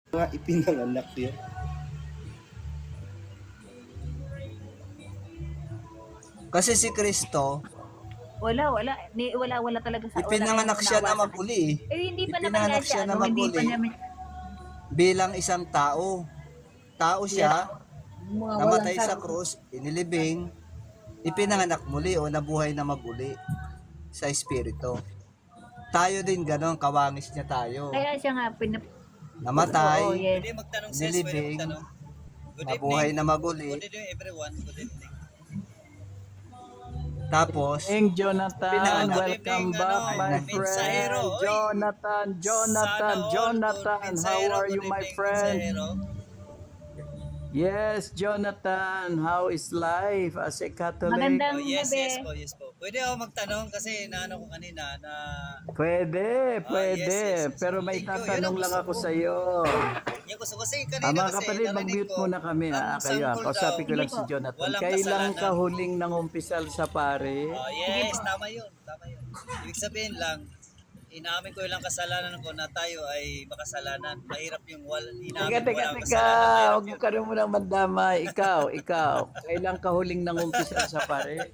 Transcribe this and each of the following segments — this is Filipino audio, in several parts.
Nga ipinanganak yun. Kasi si Kristo, Wala talaga sa ipinanganak siya na maguli. Hindi pa naman Ipinanganak siya na maguli bilang isang tao. Tao siya, namatay sa krus, inilibing, ipinanganak muli o nabuhay na maguli sa espiritu. Tayo din ganon, kawangis niya tayo. Kaya siya nga namatay, Pwede magtanong sis, pwede nilibing, magtanong. Good nabuhay evening. na maguli. Good evening everyone. Good evening. Tapos, Jonathan, Pinanganak. welcome back, my friend. Jonathan, how are you, my friend? Yes, Jonathan, how is life as a Catholic? Magandang Yes gabi. po. Pwede ako magtanong kasi naano ko kanina na Pwede. yes. Pero may Thank you. tatanong Yun ang lang gusto ako ko. sa iyo. yung gusto kasi kanina Mga kasi kapatid, narinig mag-mute ko, muna kami. ang Kayo, sanggol kausapin ko daw, lang si Jonathan. walang Kailan kasalanan. ka huling nangumpisal sa pare? Yes, tama yun. Ibig sabihin lang, inaamin ko ilang kasalanan ko na tayo ay makasalanan. Mahirap yung inaamin ko walang Teka. kasalanan. Huwag mo ka rin munang mandamay. Ikaw. Kailan ka huling nangumpisal sa pare?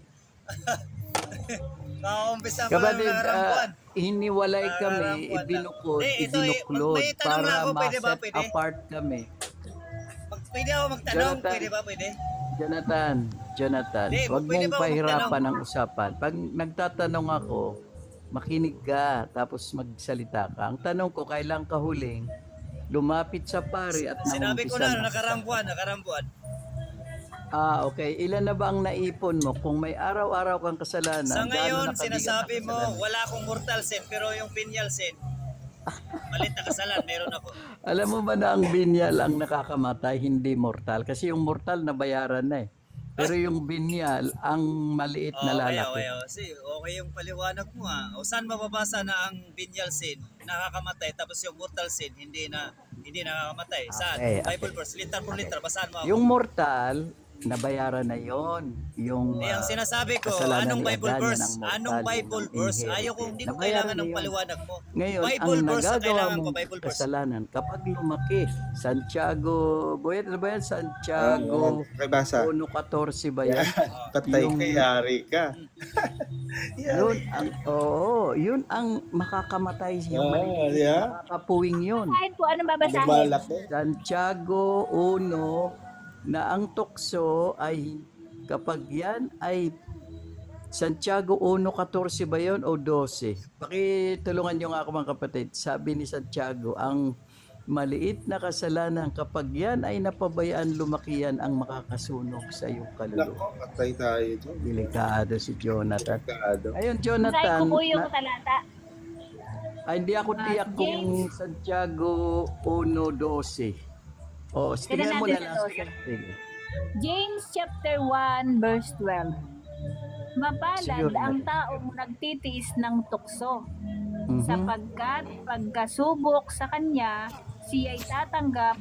Kaumpisa ko lang Kapatid, nakarampuan. hiniwalay kami, ibinuklod para Pwede ba? ma-set apart kami. Pwede ako magtanong, Jonathan. pwede ba? Pwede? Jonathan, Hindi, huwag pwede mong ba ako pahirapan ang usapan. Pag nagtatanong ako, makinig ka, tapos magsalita ka. Ang tanong ko, kailan ka huling lumapit sa pare at Sinabi ko nangumpisal? na, nakarampuan. Okay. Ilan na ba ang naipon mo? Kung may araw-araw kang kasalanan, Sa ngayon, gaano na kabigat sinasabi ang mo, kasalanan? wala akong mortal sin, pero yung venial sin, malit na kasalan, meron ako. Alam mo ba na ang binyal ang nakakamatay, hindi mortal? Kasi yung mortal nabayaran na eh. Pero yung binyal, ang maliit na lalaki. Okay yung paliwanag mo ha. O saan mababasa na ang venial sin nakakamatay, tapos yung mortal sin hindi nakakamatay? Saan? Okay. Bible verse, liter per liter, basaan mo ako. Yung mortal, nabayaran na yon. Yung ang sinasabi ko, kasalanan anong ni Bible Adan, verse? yan ang mortal, Anong Bible yung verse? inherit. Ayaw ko, hindi ko Nabayaran kailangan na ng yun. paliwanag mo. Ngayon, Bible ang verse na nagagawa kailangan ko, mong Bible verse. kasalanan, kapag lumaki, Santiago, Boyet, ano ba yan? Santiago, Kay basa. 1:14 ba yan? Patay Yung- ka, yari ka. Yun ang makakamatay yung maliit. Yeah. Makakapuwing yun. Basahin po, ano babasahin? Malaki. Santiago 1 na ang tukso ay kapag yan ay Santiago 1:14 ba yun o 12? Pakitulungan nyo nga ako mga kapatid. Sabi ni Santiago, ang maliit na kasalanan kapag yan ay napabayaan, lumaki yan ang makakasunog sa iyong kaluluwa. Nako, patay tayo doon. Delikado si Jonathan. Delikado. Ayun, Basahin Jonathan. ko po yung talata. Hindi ako tiyak kung Santiago 1:12. O, tingnan mo na natin lang. sa Sige. James chapter 1 verse 12. Mapalad Siguro. ang taong nagtitiis ng tukso, Mhm. sapagkat pagkasubok sa kanya, siya'y tatanggap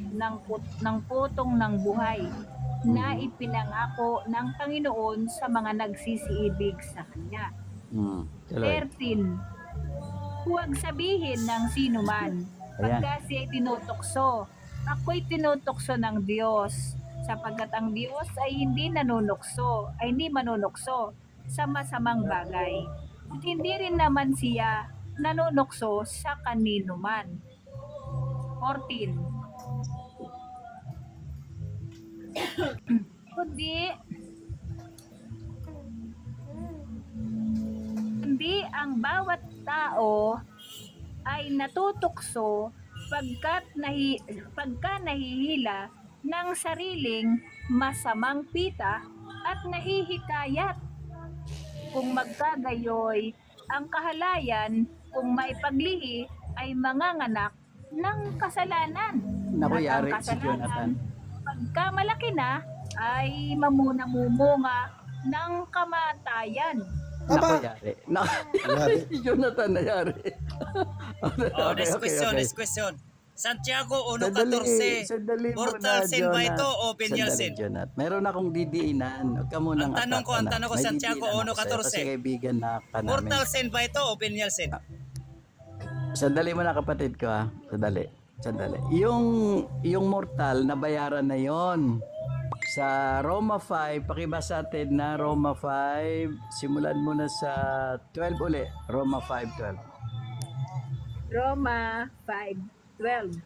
ng putong ng buhay na ipinangako ng Panginoon sa mga nagsisiibig sa kanya. Tuloy. 13. Huwag sabihin ng sino man, pagka siya'y tinutukso, ako'y tinutukso ng Diyos, sapagkat ang Diyos ay hindi manunukso sa masamang bagay. At hindi rin naman siya nanunukso sa kanino man. 14. Kundi ang bawat tao ay natutukso pagka nahihila ng sariling masamang pita at nahihikayat. Kung magkagayoy, ang kahalayan kung may paglihi ay manganganak ng kasalanan. Naku, At ang yari si kasalanan, Jonathan. pagka malaki na, ay mamumunga ng kamatayan. Naku, yari. Yari. Si Jonathan na yari. Next question. Santiago 1:14. Sandali Mortal muna, sin ba Jonat. ito o venial Sandali, sin? Jonat. Meron akong didiinan. Huwag ka munang Ang tanong ko, May Santiago didiinan ako sa'yo 1:14. Kasi kaibigan na ka namin. Mortal sin ba ito o venial sin? Sandali mo na kapatid ko ha. Sandali. Sandali. Yung mortal, nabayaran na yon. Sa Roma 5, pakibasa natin na Roma 5, simulan mo na sa 12 uli. Roma 5:12. Roma 5:12.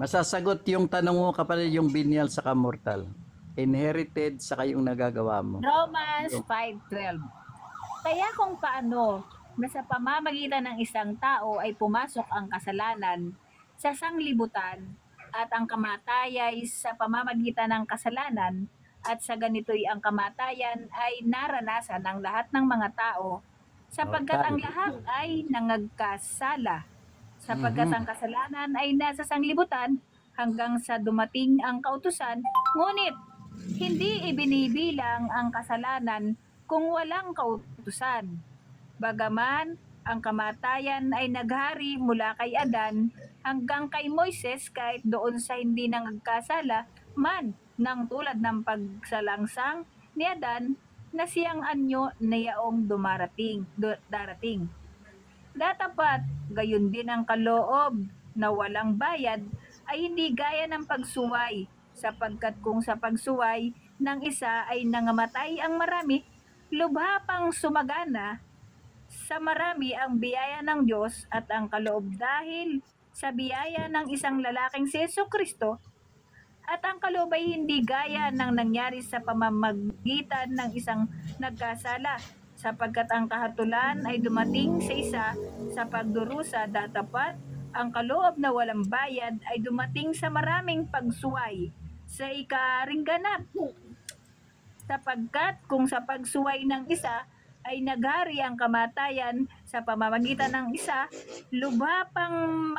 Masasagot yung tanong mo kapatid, yung binyal sa mortal. Inherited sa kayong nagagawa mo. Romans 5:12. Kaya kung paano na sa pamamagitan ng isang tao ay pumasok ang kasalanan sa sanglibutan at ang kamatayan sa pamamagitan ng kasalanan at sa ganito'y ang kamatayan ay naranasan ng lahat ng mga tao sapagkat ang lahat ay nangagkasala. Sapagkat ang kasalanan ay nasa sanglibutan hanggang sa dumating ang kautusan, ngunit hindi ibinibilang ang kasalanan kung walang kautusan. Bagaman ang kamatayan ay naghari mula kay Adan hanggang kay Moises kahit doon sa hindi nangagkasala man ng tulad ng pagsalangsang ni Adan na siyang anyo na yaong darating. Datapat, gayon din ang kaloob na walang bayad ay hindi gaya ng pagsuway, sapagkat kung sa pagsuway ng isa ay nangamatay ang marami, lubha pang sumagana sa marami ang biyaya ng Diyos at ang kaloob dahil sa biyaya ng isang lalaking si Jesucristo, at ang kaloob ay hindi gaya ng nangyari sa pamamagitan ng isang nagkasala, sapagkat ang kahatulan ay dumating sa isa sa pagdurusa, datapat ang kaloob na walang bayad ay dumating sa maraming pagsuway sa ikaring ganap. Sapagkat kung sa pagsuway ng isa ay naghari ang kamatayan sa pamamagitan ng isa, lubha pang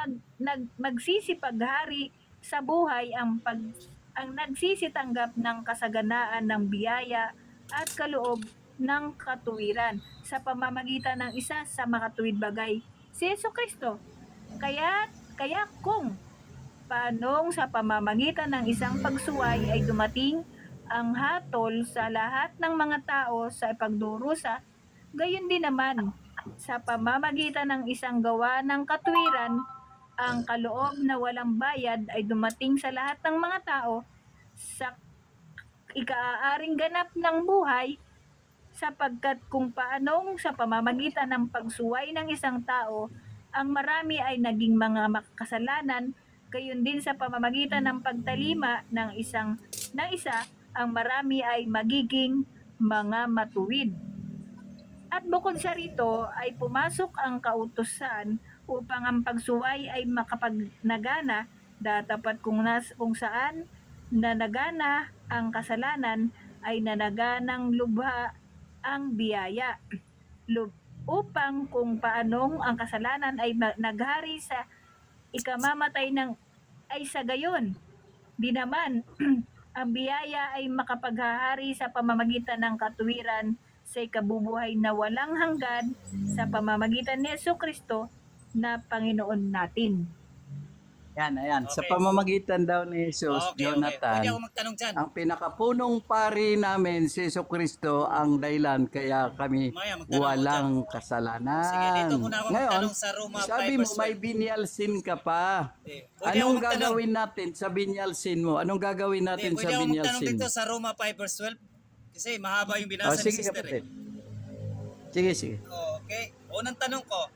magsisipaghari sa buhay ang nagsisitanggap ng kasaganaan ng biyaya at kaloob ng katuwiran sa pamamagitan ng isa sa makatuwid bagay, si Jesucristo. Kaya kung paanong sa pamamagitan ng isang pagsuway ay dumating ang hatol sa lahat ng mga tao sa ipagdurusa, gayon din naman sa pamamagitan ng isang gawa ng katuwiran, ang kaloob na walang bayad ay dumating sa lahat ng mga tao sa ikaaaring ganap ng buhay, sapagkat kung paanong sa pamamagitan ng pagsuway ng isang tao ang marami ay naging mga makasalanan, gayon din sa pamamagitan ng pagtalima ng isa ang marami ay magiging mga matuwid. At bukod sa rito ay pumasok ang kautusan upang ang pagsuway ay makapagnagana, datapat kung saan nanagana ang kasalanan ay nanaganang lubha ang biyaya. Upang kung paanong ang kasalanan ay naghari sa ikamamatay ng ay sa gayon, di naman ang biyaya ay makapaghahari sa pamamagitan ng katuwiran sa ikabubuhay na walang hanggan sa pamamagitan ni Jesucristo na Panginoon natin. Ayan. Sa Okay. pamamagitan daw ni Jesus, Jonathan, Pwede ako magtanong dyan. ang pinakapunong pari namin, si Jesucristo, ang dahilan kaya kami Maya, magtanong walang Sige, kasalanan. dito muna ako Ngayon, magtanong sa Roma 5 sabi mo verse may venial sin ka pa. Pwede ako Anong magtanong. gagawin natin sa venial sin mo? Anong gagawin natin Pwede sa ako venial magtanong sin dito mo? sa Roma 5 verse 12. Kasi mahaba yung binasa ni Sige sister. kapatid. Sige. Okay. Unang tanong ko,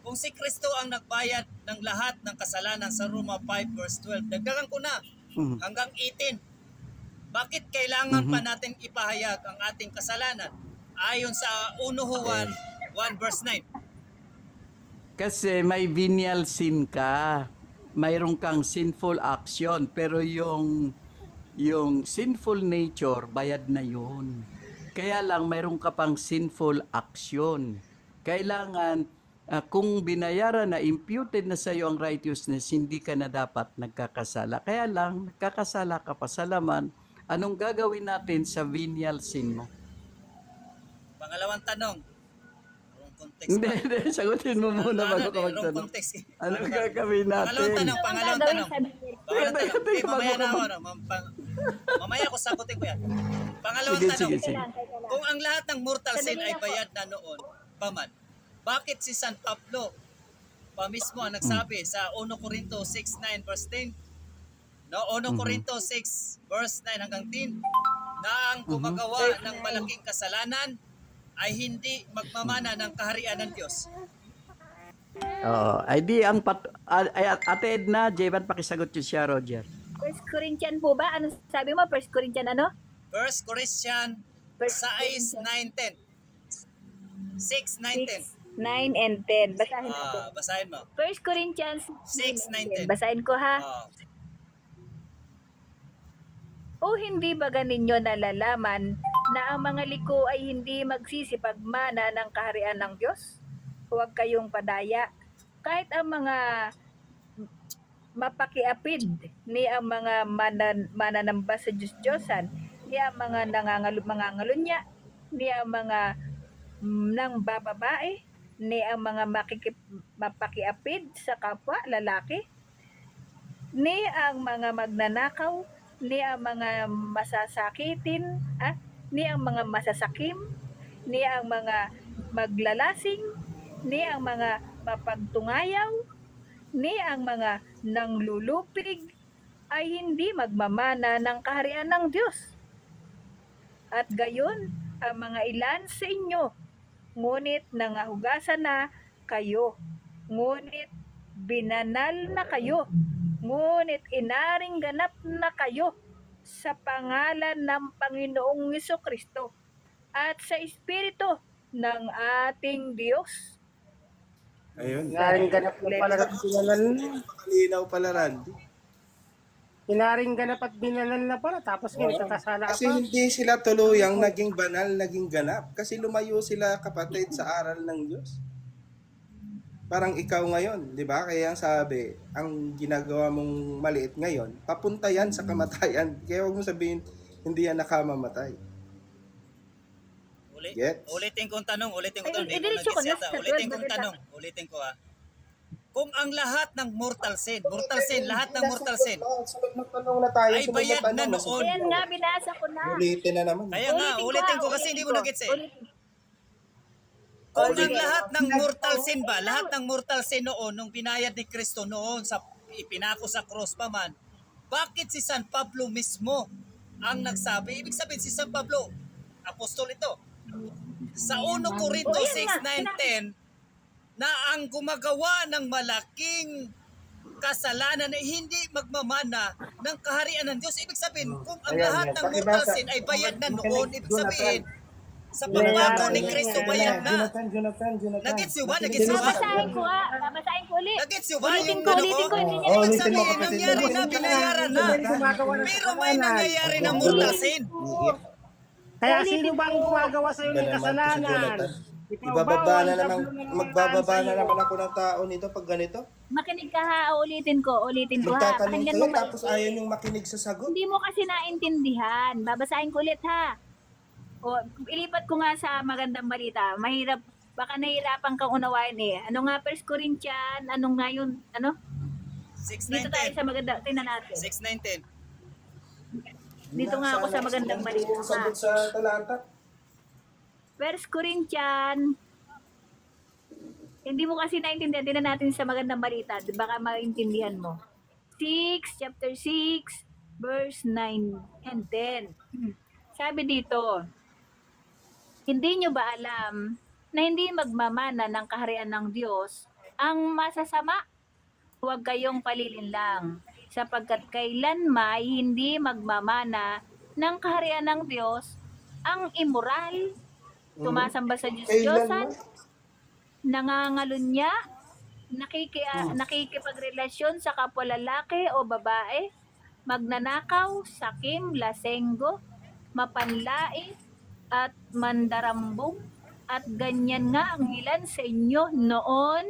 kung si Kristo ang nagbayad ng lahat ng kasalanan sa Roma 5 verse 12, dagdagan ko na Mhm. hanggang 18. Bakit kailangan pa natin ipahayag ang ating kasalanan? Ayon sa 1 Juan 1 verse 9. Kasi may venial sin ka. Mayroon kang sinful action. Pero yung sinful nature, bayad na yun. Kaya lang mayroon ka pang sinful action. Kailangan, kung binayaran na, imputed na sa iyo ang righteousness, hindi ka na dapat nagkakasala. Kaya lang, nagkakasala ka pa sa laman. Anong gagawin natin sa venial sin mo? Pangalawang tanong. Wrong context. Hindi. Sagutin mo muna bago ka Wrong magtanong. context. Anong gagawin natin? Pangalawang tanong. Mamaya na ako. Mamaya ko sagutin ko yan. Pangalawang tanong. Sige. Kung ang lahat ng mortal sin ay bayad na noon, paman, bakit si San Pablo pa mismo ang nagsabi sa 1 Corinto 6:9 verse 10. No, 1 Corinto 6 verse 9 hanggang 10 na ang gumagawa ng malaking kasalanan ay hindi magmamana ng kaharian ng Diyos. Ay di ang Ate Edna, Jevan, pakisagot yun siya, Roger. 1 Corinthian po ba? Ano sabi mo? 1 Corinthian ano? 1 Corinthians 6:9-10. 6:9-10. 9 and 10. Basahin natin. Basahin mo. 1 Corinthians 6:9-10. Basahin ko ha. O hindi ba ninyo nalalaman na ang mga liko ay hindi magsisipagmana ng kaharian ng Diyos? Huwag kayong padaya. Kahit ang mga mapakiapid ni ang mga mananamba sa Diyos-Diyosan, ni ang mga mangangalunya, ni ang mga nang bababae, ni ang mga mapakiapid sa kapwa lalaki, ni ang mga magnanakaw, ni ang mga masasakitin, ni ang mga masasakim, ni ang mga maglalasing, ni ang mga mapagtungayaw, ni ang mga nanglulupig, ay hindi magmamana ng kaharian ng Diyos. At gayon, ang mga ilan sa inyo, ngunit nangahugasan na kayo, ngunit binanal na kayo, ngunit inaring ganap na kayo sa pangalan ng Panginoong Jesucristo at sa Espiritu ng ating Diyos. Ayun. Inaring ganap na pala at binalal na. Malinaw pala, Randy. Inaring ganap at binalal na pala. Tapos ngayon, kakasala Kasi pa. hindi sila tuluyang naging banal, naging ganap. Kasi lumayo sila, kapatid, sa aral ng Diyos. Parang ikaw ngayon, di ba? Kaya ang sabi, ang ginagawa mong maliit ngayon, papunta yan sa kamatayan. Kaya huwag mo sabihin, hindi yan nakamamatay. Gets? Ulitin kong tanong. Diretso ko na sa Ulitin kong 12 tanong. Ulitin ko ha. Kung ang lahat ng mortal sin, lahat ng mortal sin, Sunod na tanong na tayo. ay bayad na noon. Ayan nga, binasa ko na. Ulitin na naman. Kaya nga, ulitin ko kasi hindi mo nagets eh. Kung ang lahat ng mortal sin ba, lahat ng mortal sin noon, nung binayad ni Kristo noon, sa ipinako sa cross pa man, bakit si San Pablo mismo ang nagsabi? Ibig sabihin si San Pablo, apostol ito. Sa 1 Corinto 6:9-10, na ang gumagawa ng malaking kasalanan ay hindi magmamana ng kaharian ng Diyos. Ibig sabihin, kung ang lahat ng mortal sin ay bayad na noon, ibig sabihin, sa pagbago ni Kristo bayad na. Nagets nyo ba? Babasahin ko ha. Babasahin ko ulit. Nagets nyo ba? Ulitin Yung ko, ulitin ko. Hindi niya ibig sabihin, nangyari na, binayaran na. Pero may nangyayari na mortal sin. Kaya sino ba ang gumagawa sa iyo ng kasalanan? Ibababa na naman, magbababa na naman ako ng tao nito pag ganito. Makinig ka ha. Ulitin ko ha. Magtatanong Pakinggan kayo mo tapos ayaw niyong makinig sa sagot. Hindi mo kasi naintindihan. Babasahin ko ulit ha. O, ilipat ko nga sa magandang balita. Mahirap, baka nahihirapan kang unawain eh. Ano nga 1 Corinthians? Ano nga yun? Ano? Dito tayo 6:9-10. sa maganda. Tingnan natin. 6:9-10. Dito nga ako sa magandang balita ha. Sagot sa talata. 1 Corinthians. Hindi mo kasi naintindihan. Tingnan natin sa magandang balita. Baka maintindihan mo. Chapter 6, verse 9 and 10. Sabi dito, hindi nyo ba alam na hindi magmamana ng kaharian ng Diyos ang masasama? Huwag kayong palilinlang, sapagkat kailanman hindi magmamana ng kaharian ng Diyos ang immoral, tumasamba sa Diyos-Diyosan, nangangalunya, nakikipagrelasyon sa kapwa lalaki o babae, magnanakaw, sakim, lasenggo, mapanlait, at mandarambong, at ganyan nga ang ilan sa inyo noon,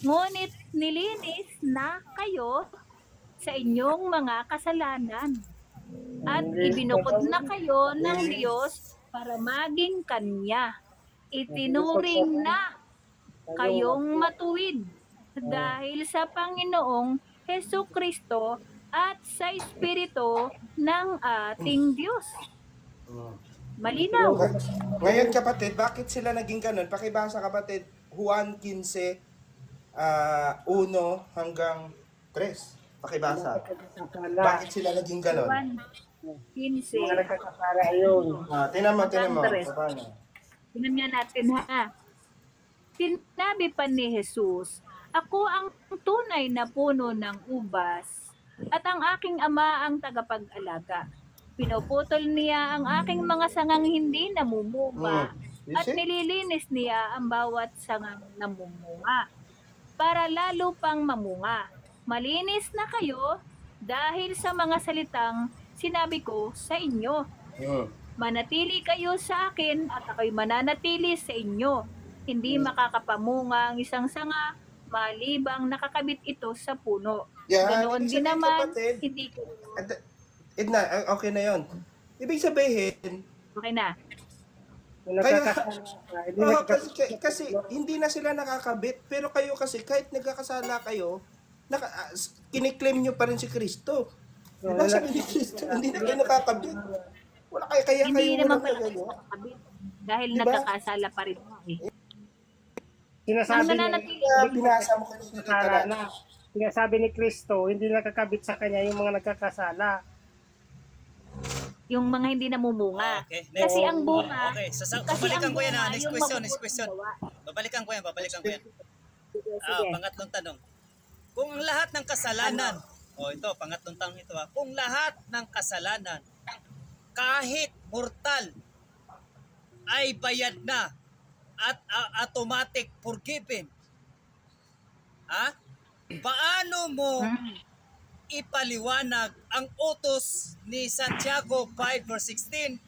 ngunit nilinis na kayo sa inyong mga kasalanan, at ibinukod na kayo ng Diyos para maging Kanya. Itinuring na kayong matuwid dahil sa Panginoong Hesukristo at sa Espiritu ng ating Diyos. Malinaw. Ngayon kapatid, bakit sila naging ganun? Pakibasa kapatid. Juan 15, 1 hanggang 3. Pakibasa. Nagkakasala. Bakit sila naging ganon? Juan 15. Mga nagkakasala yun. Tinan mo. Andres. Paano? Tingnan nga natin ha. Sinabi pa ni Jesus, ako ang tunay na puno ng ubas at ang aking ama ang tagapag-alaga. Pinuputol niya ang aking mga sangang hindi namumunga You at see? nililinis niya ang bawat sangang namumunga para lalo pang mamunga. Malinis na kayo dahil sa mga salitang sinabi ko sa inyo. Manatili kayo sa akin at ako'y mananatili sa inyo. Hindi makakapamunga ang isang sanga malibang nakakabit ito sa puno. Yan, Ganoon ibig din sabihin, naman, kapatid. hindi ko. Edna, okay na yon. Ibig sabihin, Okay na. Yung nagkakasala. Hindi kasi hindi na sila nakakabit, pero kayo kasi kahit nagkakasala kayo, kiniklaim nyo pa rin si Kristo. Diba sabi ni Kristo, hindi na kayo nakakabit. Wala kayo, kaya Hindi kayo naman walang pala nagagawa. nakakabit. Dahil Diba? nagkakasala pa rin. Sinasabi Ang niya, nananatili. Kaya binasa mo kanina yung nakakasala talata. na. Sinasabi ni Kristo, hindi nakakabit sa kanya yung mga nagkakasala. Yung mga hindi namumunga. Okay, next. Kasi ang bunga, Okay, kasi babalikan ang ko yan ha. bunga, Next yung question. mabubuting gawa. Babalikan ko yan. Sige, sige. Pangatlong tanong. Kung ang lahat ng kasalanan, ito, pangatlong tanong ito ha. Kung lahat ng kasalanan, kahit mortal, ay bayad na at automatic forgiven. Ha? Paano mo ipaliwanag ang utos ni Santiago 5 verse 16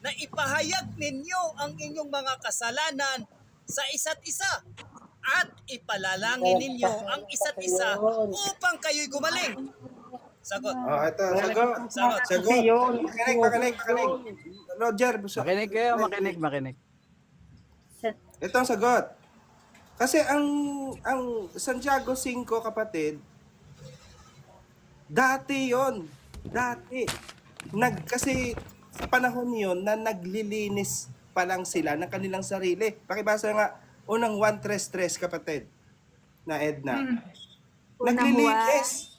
na ipahayag ninyo ang inyong mga kasalanan sa isa't isa at ipalalangin ninyo ang isa't isa upang kayo'y gumaling? Sagot. Ito, sagot. Kasi yun. Makinig. Roger, Makinig kayo, makinig. ito ang sagot. Kasi ang Santiago 5, kapatid, dati kasi sa panahon yon na naglilinis pa lang sila ng kanilang sarili. Pakibasa nga unang 1:3, kapatid, na Edna. Naglilinis.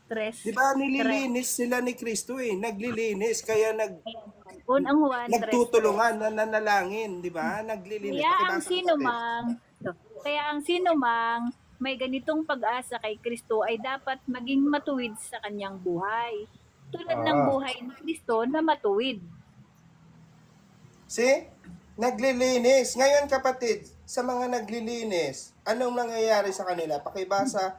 Tres. Di ba nililinis sila ni Kristo Naglilinis kaya Unang Juan, nagtutulungan na nanalangin, di ba? Naglilinis. Kaya ang sino mang may ganitong pag-asa kay Kristo ay dapat maging matuwid sa kanyang buhay. Tulad ng buhay ni Kristo na matuwid. See? Naglilinis. Ngayon, kapatid, sa mga naglilinis, anong nangyayari sa kanila? Pakibasa,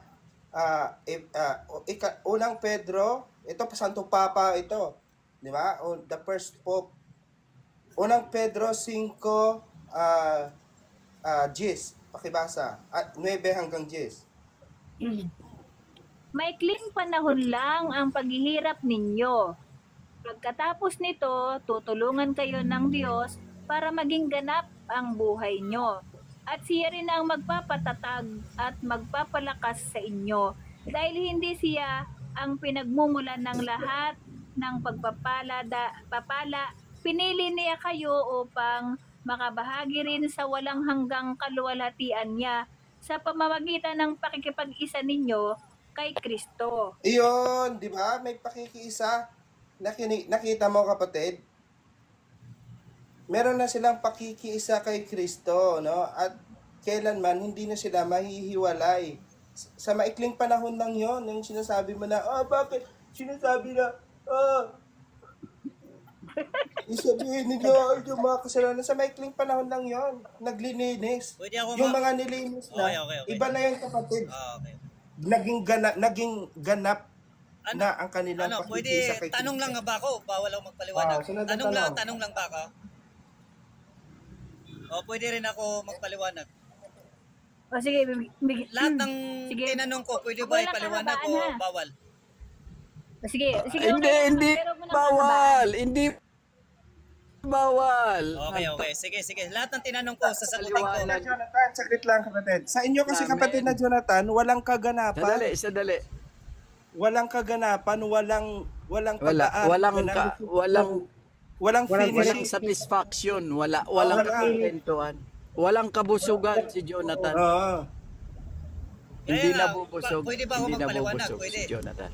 unang Pedro, ito pa Santo Papa ito, di ba? The first Pope. Unang Pedro 5, 10. Pakibasa. 9 hanggang 10. Maikling panahon lang ang paghihirap ninyo. Pagkatapos nito, tutulungan kayo ng Diyos para maging ganap ang buhay nyo. At siya rin ang magpapatatag at magpapalakas sa inyo. Dahil hindi siya ang pinagmumulan ng lahat ng papala, pinili niya kayo upang makabahagi rin sa walang hanggang kaluwalhatian niya sa pamamagitan ng pakikipag-isa ninyo kay Kristo. Iyon, di ba? May pakikiisa. Nakita mo, kapatid? Meron na silang pakikiisa kay Kristo, no? At kailanman hindi na sila mahihiwalay. Sa maikling panahon lang yon, yung sinasabi mo na, bakit? Sinasabi na, isabihin ninyo yung mga kasalanan. Sa maikling panahon lang yon, naglilinis. Pwede ako Yung mga nilinis na, Okay. iba na yun, kapatid. Okay. Naging ganap na ang kanilang Pwede pakikiisa kay tanong Kristo. lang nga ba ako? Bawal ako magpaliwanag. sunod na Tanong lang ba ako? Pwede rin ako magpaliwanag. O sige, Lahat ng Sige. tinanong ko, pwede ba Walang ipaliwanag o kahabaan, ha? bawal? Sige, Hindi bawal. Hindi bawal. Okay. Sige. Lahat ng tinanong ko, sasagutin ko. Na Jonathan, saglit lang, kapatid. Sa inyo kasi, kapatid na Jonathan, walang kaganapan. Sadali. Walang kaganapan, walang Wala, pag-aari. Walang Walang Walang finishing. satisfaction, walang Wala. kakentuhan. Walang kabusugan si Jonathan. Oo. Hindi Kaya nga, nabubusog. pwede ba ako Hindi magpaliwanag? nabubusog Pwede. si Jonathan.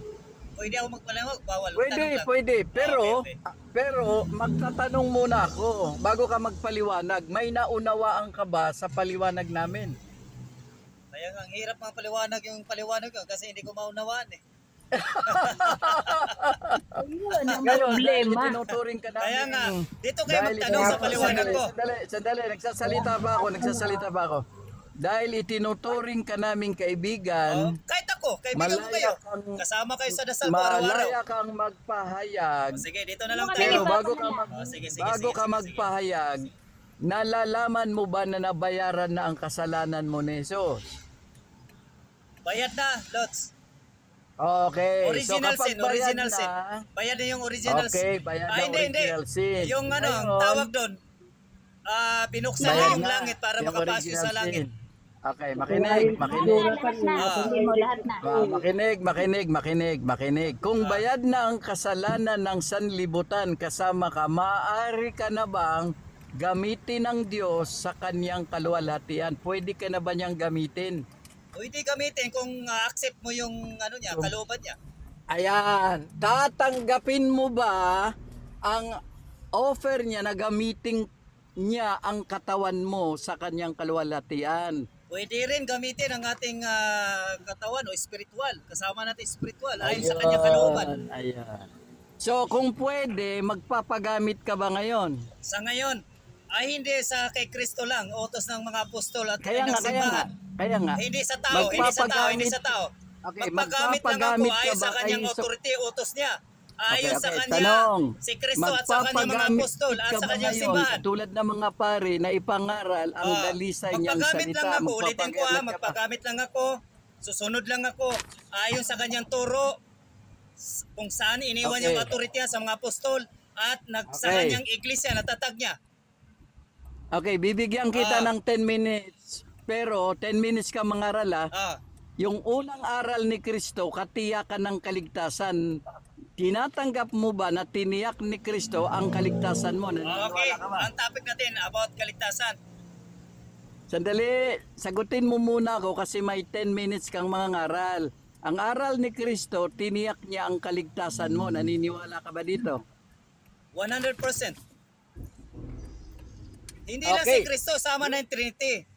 Pwede ako magpaliwanag? Bawal. Pwede, Tanong lang. pwede. Pero, Okay. pero magtatanong muna ako bago ka magpaliwanag. May naunawaan ka ba sa paliwanag namin? Kaya nga, ang hirap mga paliwanag yung paliwanag yun kasi hindi ko maunawaan eh. Ayun ang Ngayon, dahil problema. tinuturing ka namin. Kaya nga, dito kayo Dahil magtanong sa paliwanag ko. Sandali, nagsasalita ba ako? Dahil itinuturing ka naming Oh, kaibigan, kahit ako, kaibigan ko kayo. malaya kang- Kasama kayo sa dasal ko araw-araw. malaya kang magpahayag. O, sige, dito na lang Mga tayo. Pero Ganito bago pa ka na. bago ka magpahayag, nalalaman mo ba na nabayaran na ang kasalanan mo ni Jesus? Bayad na, Lots. Okay. Original so kapag sin, original bayad sin. na, Bayad na yung original okay, sin. bayad na Hindi. original sin. Yung ano, ang Ngayon, tawag doon, binuksan bayad na yung na langit para yung makapasok original sa langit. sin. Okay, makinig. Lahat na. Sabihin mo lahat na. Makinig. Kung bayad na ang kasalanan ng sanlibutan kasama ka, maaari ka na bang gamitin ng Diyos sa kanyang kaluwalhatian? Pwede ka na ba niyang gamitin? Pwede gamitin kung accept mo yung ano niya, kalooban niya. Ayan, tatanggapin mo ba ang offer niya na gamitin niya ang katawan mo sa kanyang kaluwalhatian? Pwede rin gamitin ang ating katawan o spiritual. Kasama natin spiritual ayon sa kanyang kalooban. Ayan. So kung pwede, magpapagamit ka ba ngayon? Sa ngayon, ay hindi sa kay Kristo lang, utos ng mga apostol at Kaya ng nga. simbahan. Hindi sa tao, hindi sa tao. Okay, Magpagamit lang ako magpapagamit ka ayon sa ba kanyang kayo sa- authority, utos niya. Ayon sa kanya, Tanong, si Kristo at sa kanyang mga magpapagamit apostol at ka sa ba kanyang ngayon, simbahan. tulad ng mga pare na ipangaral ang dalisay niyang Magpagamit salita? lang ako, ulitin ko Magpapagamit ka ba? magpagamit lang ako, susunod lang ako, ayon sa kanyang turo, kung saan iniwan Okay. yung authority sa mga apostol at sa Okay. kanyang iglesia, natatag niya. Okay, bibigyan kita Ah. ng 10 minutes. Pero 10 minutes ka mangaral Yung unang aral ni Kristo, katiyakan ng kaligtasan. Tinatanggap mo ba na tiniyak ni Kristo ang kaligtasan mo? Okay, Naniniwala ka ba? ang topic natin about kaligtasan. Sandali, sagutin mo muna ako kasi may 10 minutes kang mga ngaral. Ang aral ni Kristo, tiniyak niya ang kaligtasan mo. Naniniwala ka ba dito? 100%. Hindi lang si Okay. Kristo, sama na yung Trinity.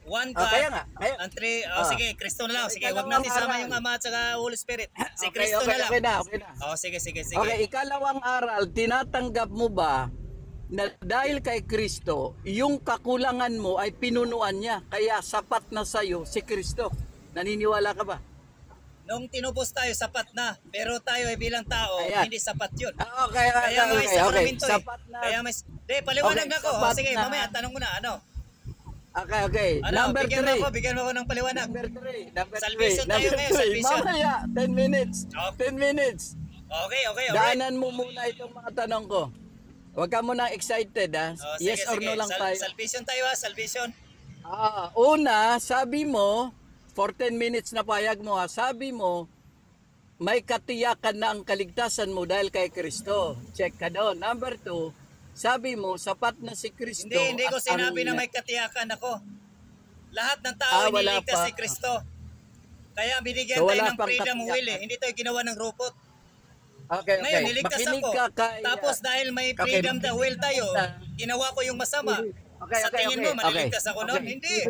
One God, kaya nga. ang sige, Kristo na lang. Sige, wag Ikalawang natin sama aral. yung Ama at saka Holy Spirit. Si Okay, Kristo na lang. Okay na. Sige. Okay, ikalawang aral, tinatanggap mo ba na dahil kay Kristo, yung kakulangan mo ay pinunuan niya, kaya sapat na sa'yo si Kristo. Naniniwala ka ba? Nung tinubos tayo, sapat na. Pero tayo ay bilang tao, Ayan. hindi sapat yun. Okay. Kaya may sakramento Sapat na. Kaya may... paliwanag Okay, na ako. sapat Sige, na. mamaya, tanong mo na. Ano? Okay. Number bigyan 3. Bigyan mo ako ng paliwanag. Number 3. Salvation tayo ngayon, salvation. Mamaya, 10 minutes. Okay. 10 minutes. Okay. Daanan mo muna itong mga tanong ko. Huwag ka muna excited ha. Yes or no lang tayo. Salvation tayo salvation. Una, sabi mo, for 10 minutes na payag mo sabi mo, may katiyakan na ang kaligtasan mo dahil kay Kristo. Check ka doon. Number 2, sabi mo, sapat na si Kristo. Hindi ko at sinabi ang- na may katiyakan ako. Lahat ng tao wala iniligtas pa. si Kristo. Kaya binigyan So, tayo wala ng pang freedom katiyakan. will Hindi tayo ginawa ng robot. Okay. Ngayon, niligtas Makinig ako. ka kay, Tapos dahil may okay, freedom the will tayo, ginawa ko yung masama. Sa tingin mo, maliligtas ako noon? Hindi.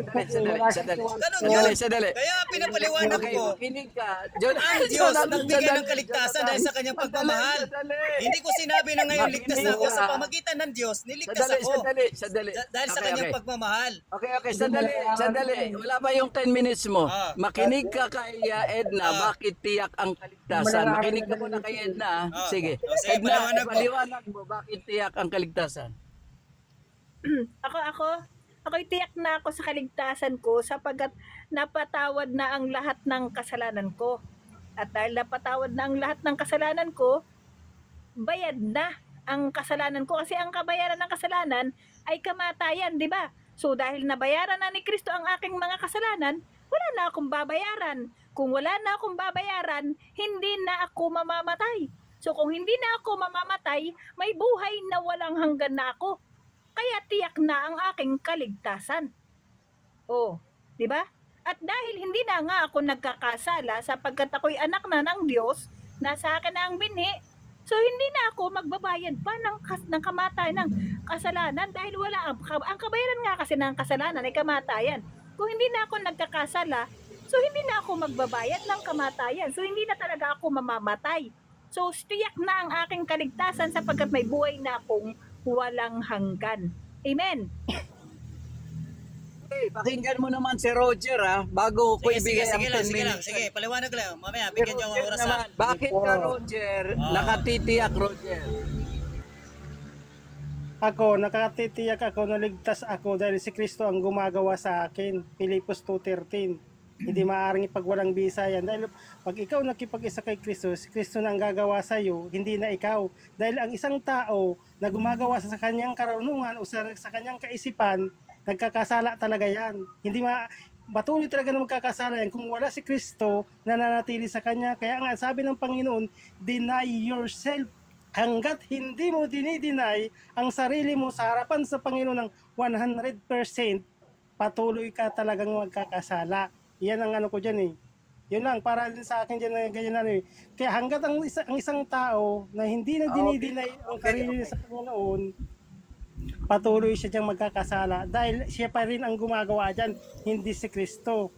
Sandali. Ganun yun. Sandali. Kaya pinapaliwanag Okay, ko. makinig ka. Ang Diyos nagbigay ng kaligtasan dahil sa kanyang pagmamahal. Hindi ko sinabi na ngayon ligtas na ako. Sa pamagitan ng Diyos, niligtas ako. Sandali. Dahil sa kanyang pagmamahal. Okay, sandali. Wala ba yung 10 minutes mo? Makinig ka kay Edna, bakit tiyak ang kaligtasan? Makinig ka muna kay Edna. Sige. Sige, Edna, paliwanag mo. paliwanag mo, bakit tiyak ang kaligtasan? Ako'y tiyak na ako sa kaligtasan ko sapagkat napatawad na ang lahat ng kasalanan ko. At dahil napatawad na ang lahat ng kasalanan ko, bayad na ang kasalanan ko. Kasi ang kabayaran ng kasalanan ay kamatayan, di ba? So dahil nabayaran na ni Kristo ang aking mga kasalanan, wala na akong babayaran. Kung wala na akong babayaran, hindi na ako mamamatay. So kung hindi na ako mamamatay, may buhay na walang hanggan na ako. Kaya tiyak na ang aking kaligtasan. Oh, di ba? At dahil hindi na nga ako nagkakasala sapagkat ako'y anak na ng Diyos, nasa akin na ang binhi, so hindi na ako magbabayad pa ng kamatayan ng kasalanan dahil wala ang kabayaran nga kasi ng kasalanan ay kamatayan. Kung hindi na ako nagkakasala, so hindi na ako magbabayad ng kamatayan. So hindi na talaga ako mamamatay. So tiyak na ang aking kaligtasan sapagkat may buhay na akong walang hanggan. Amen. Okay, pakinggan mo naman si Roger bago ko ibigay ang 10 minutes. Sige, paliwanag lang. Mamaya, bigyan niyo ang Roger orasan. naman, bakit ka Roger? Nakatitiyak Roger. Ako, nakatitiyak ako, naligtas ako dahil si Kristo ang gumagawa sa akin. Pilipos 2:13. Hindi maaaring ipagwalang bisa yan. Dahil pag ikaw nakipag-isa kay Kristo, si Kristo na ang gagawa sa iyo, hindi na ikaw. Dahil ang isang tao na gumagawa sa kanyang karunungan o sa kanyang kaisipan, nagkakasala talaga yan. Hindi patuloy talaga na magkakasala yan kung wala si Kristo na nanatili sa kanya. Kaya nga sabi ng Panginoon, deny yourself. Hanggat hindi mo dinideny ang sarili mo sa harapan sa Panginoon ng 100%, patuloy ka talagang magkakasala. Yan ang ano ko dyan eh. Yun lang, para din sa akin dyan na ganyan ano eh. Kaya hanggat ang isang tao na hindi na dinideny ang sarili sa Panginoon, patuloy siya diyang magkakasala dahil siya pa rin ang gumagawa dyan, hindi si Kristo.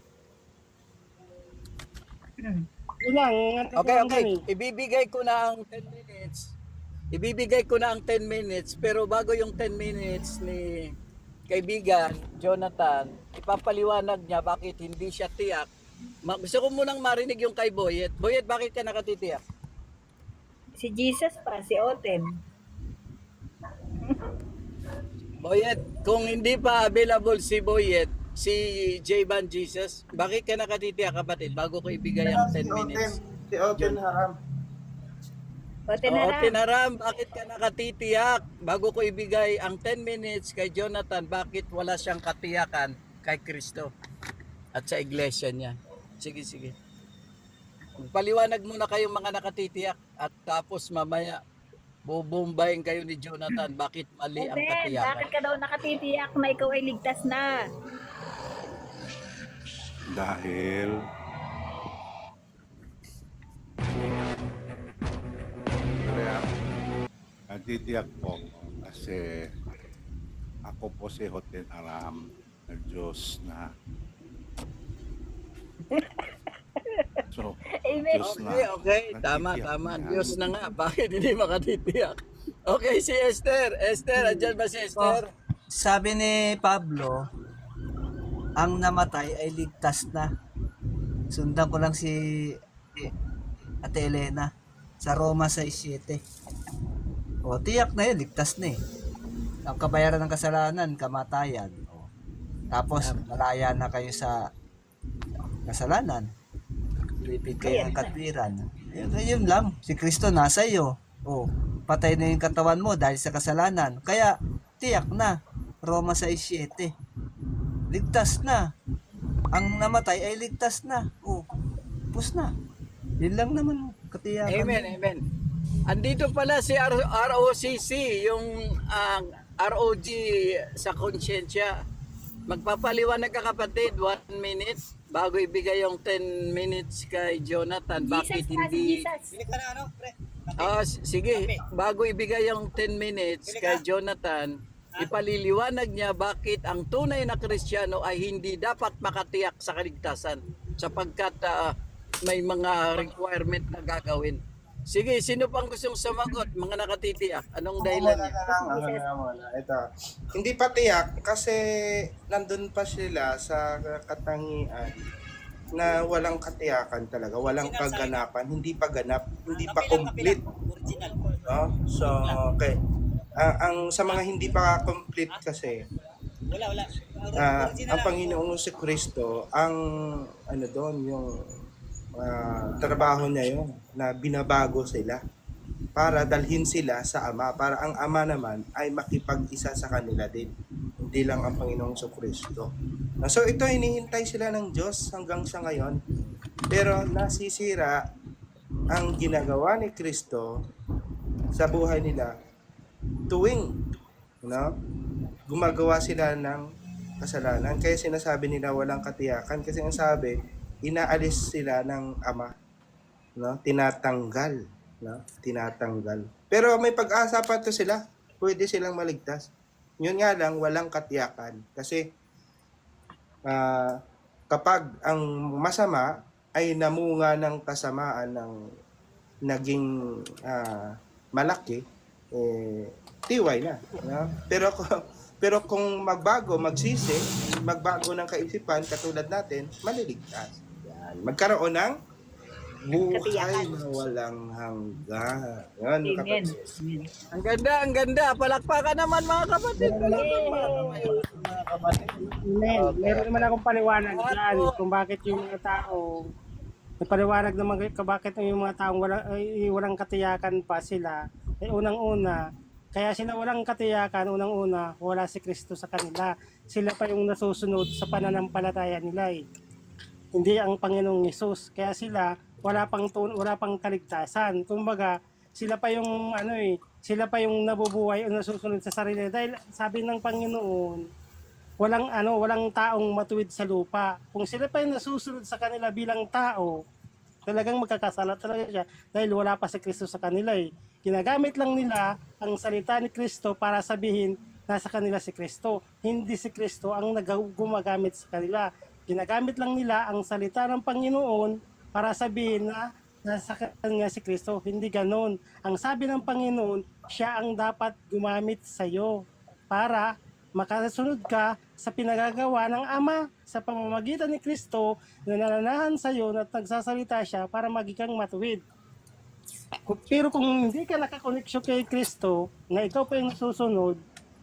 Yun lang. Okay. Ibibigay ko na ang 10 minutes. Ibibigay ko na ang 10 minutes, pero bago yung 10 minutes ni kaibigan Jonathan, ipapaliwanag niya bakit hindi siya tiyak. Gusto ko munang marinig yung kay Boyet. Boyet, bakit ka nakatitiyak? Si Jesus pa, si Oten. Boyet, kung hindi pa available si Boyet, si J-Ban Jesus, bakit ka nakatitiyak kapatid bago ko ibigay ang 10 minutes? Si Open Haram. Oten na Oten Haram, bakit ka nakatitiyak bago ko ibigay ang 10 minutes kay Jonathan, bakit wala siyang katiyakan kay Kristo at sa iglesia niya? Sige. Paliwanag muna kayong mga nakatitiyak at tapos mamaya bubumbayin kayo ni Jonathan bakit mali ang Oten, katiyakan. bakit ka daw nakatitiyak na ikaw ay ligtas na? Dahil kaya nagtitiyak po kasi ako po si Oten Haram na Diyos na so Amen. Diyos na Okay. Tama. nagtitiyak Diyos na nga. Bakit hindi makatitiyak? Okay, si Esther. Esther, andyan ba si Esther? Sabi ni Pablo, ang namatay ay ligtas na. Sundan ko lang si Ate Elena sa Roma 6:7. O, tiyak na yun, ligtas na eh. Ang kabayaran ng kasalanan, kamatayan. O, tapos, malaya na kayo sa kasalanan. Lipid kayo ng katwiran. Yun lang, si Kristo nasa iyo. O, patay na yung katawan mo dahil sa kasalanan. Kaya, tiyak na. Roma 6:7. Ligtas na. Ang namatay ay ligtas na. O, pus na. Yun lang naman, katiyakan. Amen. Andito pala si ROCC, yung ROG sa konsyensya. Magpapaliwanag ka kapatid, 1 minute, bago ibigay yung 10 minutes kay Jonathan. Bakit Jesus pa, si hindi... Jesus. Bili ka na ano, pre? Sige, bago ibigay yung 10 minutes kay Jonathan, ipaliliwanag niya bakit ang tunay na Kristiyano ay hindi dapat makatiyak sa kaligtasan sapagkat may mga requirement na gagawin. Sige, sino pang gustong sumagot? Mga nakatitiyak. Anong dahilan niya? Ito. Hindi pa tiyak kasi nandun pa sila sa katangian na walang katiyakan talaga, walang pagganapan, hindi pa ganap, hindi pa complete. Original. No? So, okay. Ang sa mga hindi pa complete kasi, Wala. ang Panginoong si Kristo, ang ano doon, yung trabaho niya yun, na binabago sila para dalhin sila sa Ama, para ang Ama naman ay makipag-isa sa kanila din, hindi lang ang Panginoong Kristo. So ito, hinihintay sila ng Diyos hanggang sa ngayon, pero nasisira ang ginagawa ni Kristo sa buhay nila tuwing gumagawa sila ng kasalanan. Kaya sinasabi nila walang katiyakan kasi ang sabi, inaalis sila ng Ama. Tinatanggal. Tinatanggal. Pero may pag-asa pa to sila. Pwede silang maligtas. Yun nga lang, walang katiyakan. Kasi kapag ang masama ay namunga ng kasamaan ng naging malaki, tiway na. Pero kung magbago, magbago ng kaisipan, katulad natin, maliligtas. Yan. Magkaroon ng buhay na walang hanggan. Yan, Amen. kapatid. Ang ganda. Palakpakan naman mga kapatid. Mga kapatid. Amen. Meron naman akong paliwanag dyan kung bakit yung mga tao, may paliwanag naman bakit yung mga taong walang katiyakan pa sila. Unang-una, kaya sila walang katiyakan, unang-una, wala si Kristo sa kanila. Sila pa yung nasusunod sa pananampalataya nila Hindi ang Panginoong Hesus. Kaya sila wala pang kaligtasan. Kumbaga, sila pa yung sila pa yung nabubuhay o nasusunod sa sarili. Dahil sabi ng Panginoon, walang taong matuwid sa lupa. Kung sila pa yung nasusunod sa kanila bilang tao, talagang magkakasala talaga siya dahil wala pa si Kristo sa kanila Ginagamit lang nila ang salita ni Kristo para sabihin nasa kanila si Kristo. Hindi si Kristo ang gumagamit sa kanila. Ginagamit lang nila ang salita ng Panginoon para sabihin na nasa kanya si Kristo. Hindi ganon. Ang sabi ng Panginoon, siya ang dapat gumamit sa iyo para makasunod ka sa pinagagawa ng Ama sa pamamagitan ni Kristo na nananahan sa iyo at nagsasalita siya para maging matuwid. Pero kung hindi ka nakakoneksyon kay Kristo, na ikaw pa yung susunod,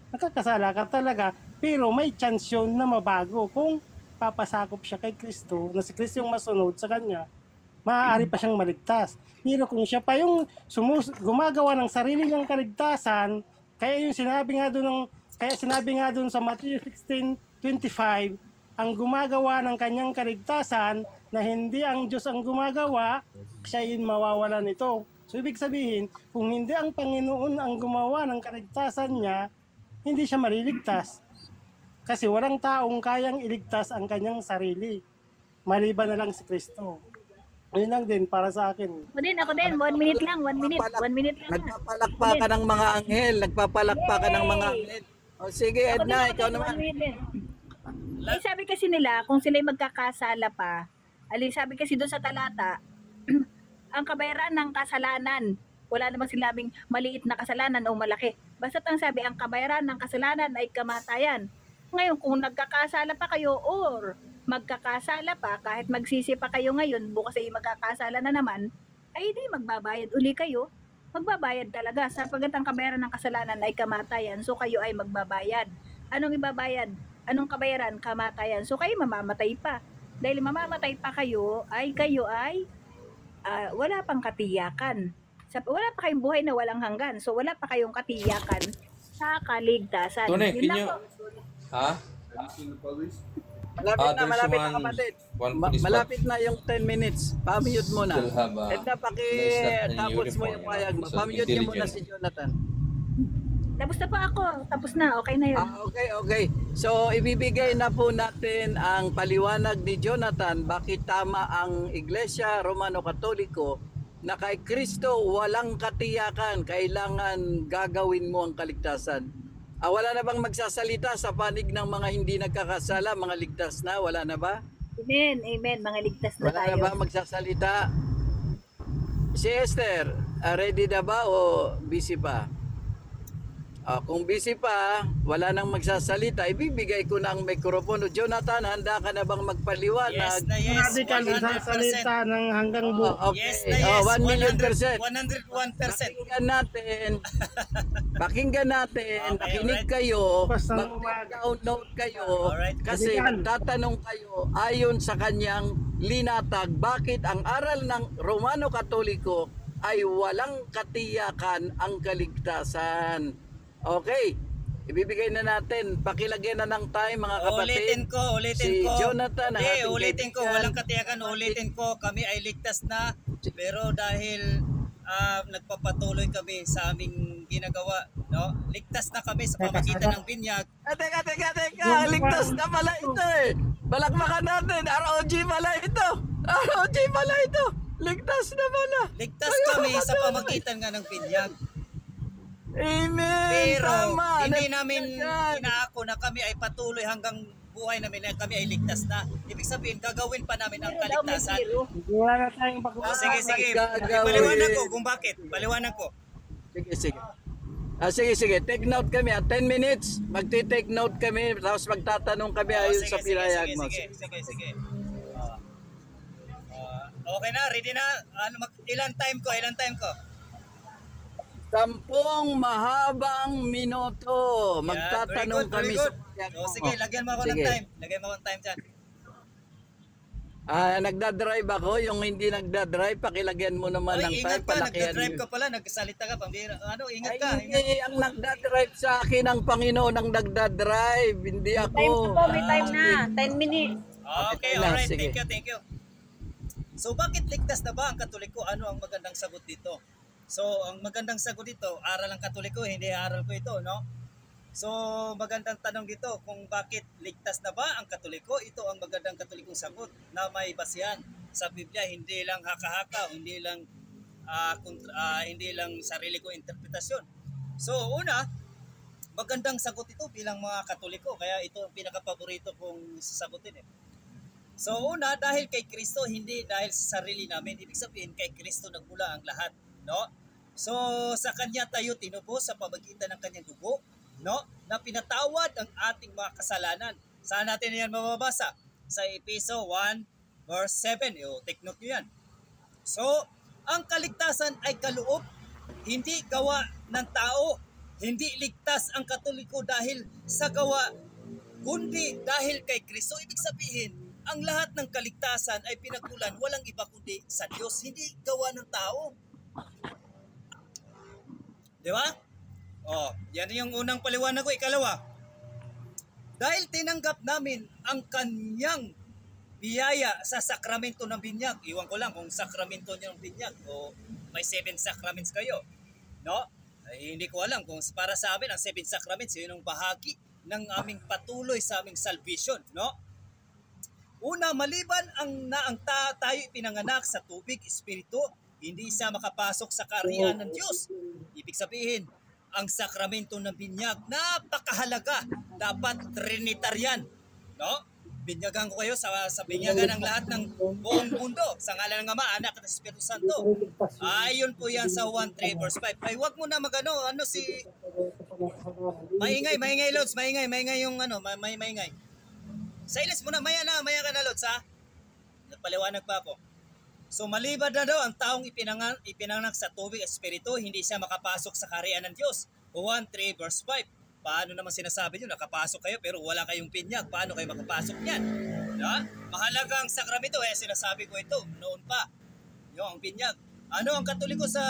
nakakasala ka talaga, pero may chance yun na mabago. Kung papasakop siya kay Kristo, na si Kristo yung masunod sa kanya, maaari pa siyang maligtas. Pero kung siya pa yung gumagawa ng sarili niyang kaligtasan, kaya sinabi nga doon sa Matthew 16:25, ang gumagawa ng kanyang kaligtasan na hindi ang Diyos ang gumagawa, siya yung mawawalan nito. So ibig sabihin, kung hindi ang Panginoon ang gumawa ng kaligtasan niya, hindi siya maliligtas. Kasi walang taong kayang iligtas ang kanyang sarili. Maliban na lang si Kristo. Yun lang din para sa akin. Ako din. 1 minute lang. 1 minute. 1 minute lang. Nagpapalakpakan ng mga anghel. Nagpapalakpakan ng mga anghel. O sige, Edna, ikaw naman. 1 minute. Ay, sabi kasi nila, kung sila'y magkakasala pa, sabi kasi doon sa talata, ang kabayaran ng kasalanan, wala namang sinabing maliit na kasalanan o malaki. Basta ang sabi, ang kabayaran ng kasalanan ay kamatayan. Ngayon, kung nagkakasala pa kayo or magkakasala pa, kahit magsisi pa kayo ngayon, bukas ay magkakasala na naman, ay di magbabayad uli kayo. Magbabayad talaga sapagkat ang kabayaran ng kasalanan ay kamatayan. So kayo ay magbabayad. Anong ibabayad? Anong kabayaran? Kamatayan. So kayo mamamatay pa. Dahil mamamatay pa kayo ay wala pang katiyakan. Wala pa kayong buhay na walang hanggan. So wala pa kayong katiyakan sa kaligtasan. Tone, Yun lang po. Ha? Malapit na kapatid. Malapit na yung 10 minutes. Pa-mute mo na. Edna, tapos mo yung payag mo. Pa-mute niyo muna si Jonathan. Tapos na po ako. Tapos na. Okay na yun. Okay. So, ibibigay na po natin ang paliwanag ni Jonathan bakit tama ang Iglesia Romano Katoliko na kay Kristo walang katiyakan. Kailangan gagawin mo ang kaligtasan. Wala na bang magsasalita sa panig ng mga hindi nagkakasala, mga ligtas na? Wala na ba? Amen. Mga ligtas na Wala tayo. na ba magsasalita? Si Esther, ready na ba o busy pa? Kung busy pa, wala nang magsasalita, ibibigay ko na ang mikropono. Jonathan, handa ka na bang magpaliwanag? Yes na yes. Grabe ka, nagsasalita ng hanggang buo. Okay. Yes na yes. 1,000,000%. 101%. Pakinggan natin, Okay, makinig alright. kayo, Basta mag-download kayo, Alright. kasi Kaibigan. magtatanong kayo ayon sa kanyang linatag, bakit ang aral ng Romano Katoliko ay walang katiyakan ang kaligtasan. Okay, ibibigay na natin, pakilagyan na ng time mga kapatid. Ulitin Si ko. Jonathan, ang ating Ulitin ko, kaibigan. walang katiyakan, ulitin ko, kami ay ligtas na Pero dahil nagpapatuloy kami sa aming ginagawa, no? Ligtas na kami sa pamagitan ng binyag. Teka, ligtas na pala ito eh. Balakbakan natin, ROG pala ito. ROG pala ito. Ligtas na pala. Ligtas kami sa pamagitan nga ng binyag. Amen. Pero Tama. hindi namin Yan. inaako na kami ay patuloy hanggang buhay namin na kami ay ligtas na. Ibig sabihin, gagawin pa namin ang kaligtasan. Wala na tayong pag-uusapan. Sige. Gagawin. Paliwanag ko kung bakit. Paliwanag ko. Sige. Sige. Take note kami. 10 minutes. Magti-take note kami. Tapos magtatanong kami ayon sa pinayag mo. Sige. Okay na, ready na. Ilan time ko? 10 mahabang minuto. Magtatanong kami sa pinayag mo. Sige, lagyan mo ako ng Sige. time. Lagyan mo ako ng time dyan. Nagdadrive ako. Yung hindi nagdadrive, pakilagyan mo naman ng Ay, time. ingat ka, Palakihan nagdadrive mo. ka pala, nagsalita ka, pambira. Ingat Ay, ka. hindi. Ang nagdadrive sa akin ang Panginoon ang nagdadrive. Hindi ako. May time na. 10 minutes. Okay, na, alright. sige. Thank you. So, bakit ligtas na ba ang Katoliko? Ano ang magandang sagot dito? So, ang magandang sagot dito, aral ang Katoliko, hindi aral ko ito, no? So, magandang tanong dito kung bakit ligtas na ba ang Katoliko? Ito ang magandang Katolikong sagot na may basihan sa Biblia, hindi lang haka-haka, hindi lang sarili ko interpretasyon. So, una, magandang sagot ito bilang mga Katoliko, kaya ito ang pinaka-paborito kong sasagutin. So, una, dahil kay Kristo, hindi dahil sa sarili namin. Ibig sabihin, kay Kristo nagmula ang lahat, no? So, sa Kanya tayo tinubos sa pamagitan ng Kanyang dugo, no? Na pinatawad ang ating mga kasalanan. Saan natin yan mababasa? Sa Efeso 1 verse 7. Take note nyo yan. So, ang kaligtasan ay kaloob, hindi gawa ng tao. Hindi ligtas ang Katoliko dahil sa gawa, kundi dahil kay Kristo. Ibig sabihin, ang lahat ng kaligtasan ay pinagmulan walang iba kundi sa Diyos, hindi gawa ng tao. Di ba? Yan yung unang paliwanag ko. Ikalawa, dahil tinanggap namin ang Kanyang biyaya sa sakramento ng binyag. Iwan ko lang kung sakramento niyo ng binyag o may 7 sacraments kayo. No? Ay, hindi ko alam kung para sa amin ang 7 sacraments yun ang bahagi ng aming patuloy sa aming salvation. No? Una, maliban tayo pinanganak sa tubig, espiritu, hindi siya makapasok sa kaharian ng Diyos. Ibig sabihin, ang sakramento ng binyag, napakahalaga. Dapat Trinitarian. No? Binyagan ko kayo sa binyagan ng lahat ng buong mundo. Sa ngalan ng Ama, Anak at Espiritu Santo. Ayon po yan sa 1:3 verse 5. Ay, wag mo na maingay, Lods. Maingay yung maingay. Silence muna, maya ka na, Lods, ha? Nagpaliwanag pa ako. So maliban na daw ang taong ipinanganak sa tubig at espiritu, hindi siya makapasok sa kaharian ng Diyos. 1:3 verse 5. Paano naman sinasabi nyo, nakapasok kayo pero wala kayong binyag, paano kayo makapasok yan? Mahalagang sakramento, sinasabi ko ito noon pa. Yung binyag. Ano ang Katoliko sa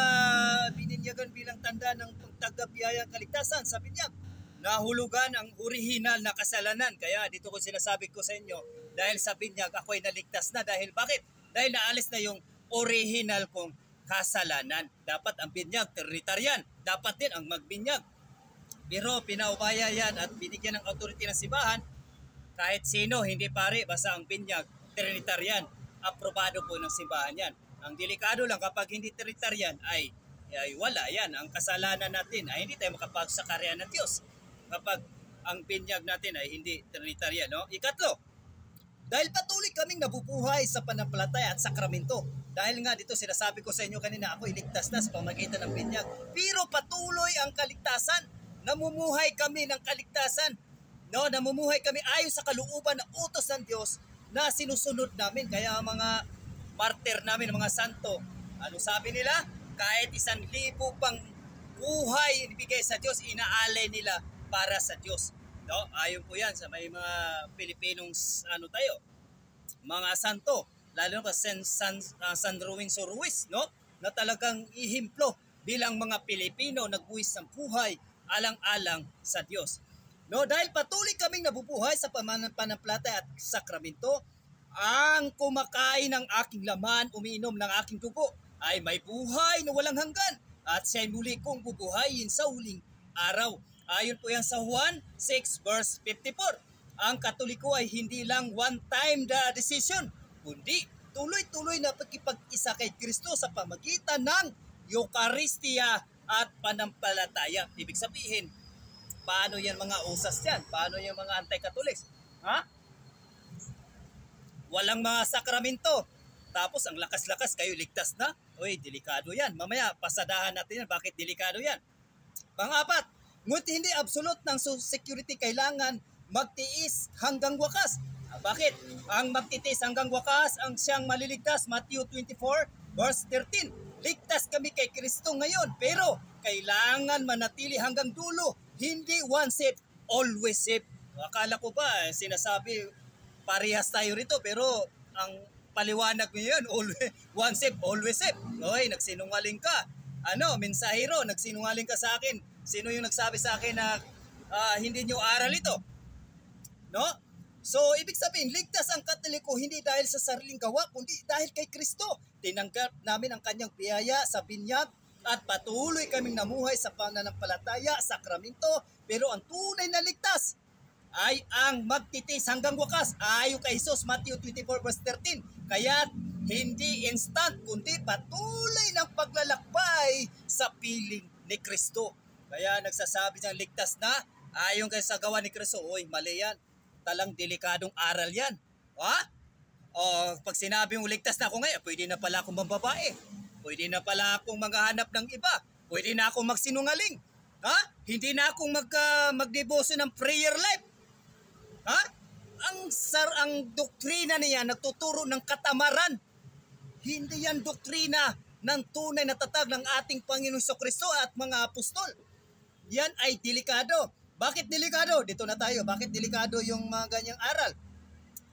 bininyagan bilang tanda ng pagtagabiyayang kaligtasan sa binyag? Nahulugan ang orihinal na kasalanan. Kaya dito ko sinasabi ko sa inyo, dahil sa binyag ako'y naligtas na. Dahil bakit? Dahil naalis na yung original kong kasalanan. Dapat ang binyag, Trinitarian. Dapat din ang magbinyag. Pero pinaubaya yan at binigyan ng authority ng simbahan. Kahit sino, hindi pare, basta ang binyag, Trinitarian. Aprobado po ng simbahan yan. Ang delikado lang kapag hindi Trinitarian ay wala yan. Ang kasalanan natin ay hindi tayo makapasok sa kaharian ng Diyos. Kapag ang binyag natin ay hindi Trinitarian. No? Ikatlo, dahil patuloy kaming nabubuhay sa panampalataya at sakramento. Dahil nga dito sinasabi ko sa inyo kanina, ako iligtas na sa pamagitan ng binyag. Pero patuloy ang kaligtasan. Namumuhay kami ng kaligtasan. No, namumuhay kami ayon sa kalooban ng utos ng Diyos na sinusunod namin. Kaya mga martir namin, mga santo, ano sabi nila? Kahit 1,000 pang buhay ibigay sa Diyos, inaalay nila para sa Diyos. No, ayon po yan sa may mga Pilipinong mga santo, lalo na San Ruiz Ruiz, no? Na talagang ihimplo bilang mga Pilipino nagbuwis ng buhay alang-alang sa Diyos. No, dahil patuloy kaming nabubuhay sa panampalataya at sakramento, ang kumakain ng aking laman, umiinom ng aking dugo, ay may buhay na walang hanggan at siya'y muli kong bubuhayin sa huling araw. Ayon po yan sa Juan 6 verse 54. Ang Katoliko ay hindi lang one-time decision, kundi tuloy-tuloy na pagkipag-isa kay Kristo sa pamagitan ng Eucharistia at panampalataya. Ibig sabihin, paano yan mga usas yan? Paano yung mga anti-Catholics? Ha? Walang mga sakramento. Tapos ang lakas-lakas kayo ligtas na. Uy, delikado yan. Mamaya, pasadahan natin yan. Bakit delikado yan? Pang-apat, ngunit hindi absolute ng security kailangan magtiis hanggang wakas. Bakit? Ang magtitiis hanggang wakas ang siyang maliligtas. Matthew 24 verse 13. Ligtas kami kay Kristo ngayon, pero kailangan manatili hanggang dulo. Hindi one safe, always safe. Akala ko ba, sinasabi parehas tayo rito, pero ang paliwanag mo yan, always, one safe, always safe. Oy, nagsinungaling ka. Mensahero, nagsinungaling ka sa akin. Sino yung nagsabi sa akin na hindi nyo aral ito? No? So, ibig sabihin, ligtas ang Katoliko hindi dahil sa sariling gawa, kundi dahil kay Kristo. Tinanggap namin ang kanyang biyaya sa binyag at patuloy kaming namuhay sa pananampalataya, sakramento. Pero ang tunay na ligtas ay ang magtitis hanggang wakas. Ayon kay Jesus, Matthew 24 verse 13. Kaya hindi instant, kundi patuloy ng paglalakbay sa piling ni Kristo. Kaya nagsasabi niyang ligtas na, ayon kay sa gawa ni Kristo. Uy, mali yan. Talang delikadong aral yan. Ha? O, pag sinabi mong ligtas na ako ngayon, pwede na pala akong mambabae. Pwede na pala akong maghahanap ng iba. Pwede na akong magsinungaling. Ha? Hindi na akong magdeboso ng prayer life. Ha? Ang doktrina niya nagtuturo ng katamaran. Hindi yan doktrina ng tunay na tatag ng ating Panginoong Kristo at mga apostol. Yan ay delikado. Bakit delikado? Dito na tayo. Bakit delikado yung mga ganyang aral?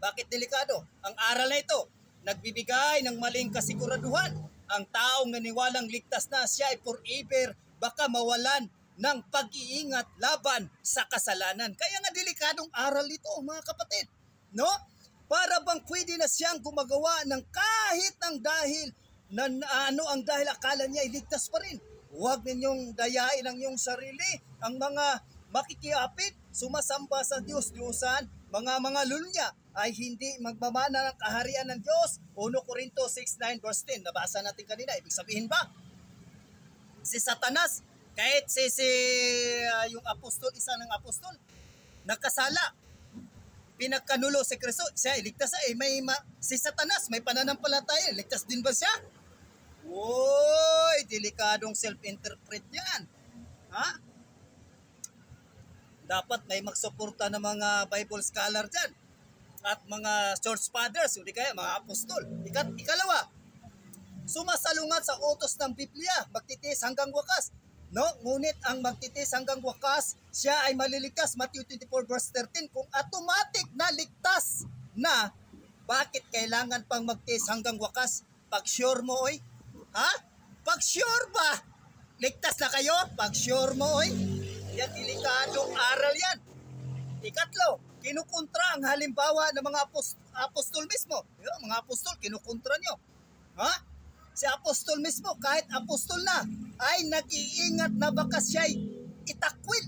Bakit delikado? Ang aral na ito, nagbibigay ng maling kasiguraduhan. Ang taong naniwalang ligtas na siya ay forever, baka mawalan ng pag-iingat laban sa kasalanan. Kaya nga delikadong aral ito, mga kapatid. No? Para bang pwede na siyang gumagawa ng kahit ang dahil na ang dahil akala niya iligtas pa rin. Huwag ninyong dayain ang iyong sarili. Ang mga makikiapit, sumasamba sa Diyos-Diyosan, mga lunya ay hindi magmamana ng kaharian ng Diyos. 1 Corinto 6:9 verse 10. Nabasa natin kanina. Ibig sabihin ba? Si Satanas, kahit yung apostol, isa ng apostol, nakasala, pinagkanulo si Kristo, siya iligtas si Satanas, may pananampalataya, ligtas din ba siya? Uy, delikadong self-interpret yan. Ha? Dapat may magsuporta ng mga Bible scholar dyan at mga church fathers, hindi kaya mga apostol. Ikalawa, sumasalungat sa utos ng Biblia, magtitiis hanggang wakas. No? Ngunit ang magtitiis hanggang wakas, siya ay maliligtas. Matthew 24 verse 13, kung automatic na ligtas na, bakit kailangan pang magtiis hanggang wakas? Pag sure mo, oy. Ha? Pag sure ba? Ligtas na kayo? Pag sure mo, oy. Yan, delikadong aral yan. Ikatlo, kinukontra ang halimbawa ng mga apostol mismo. Yung mga apostol, kinukontra nyo. Ha? Si apostol mismo, kahit apostol na, ay nag-iingat na baka siya'y itakwil.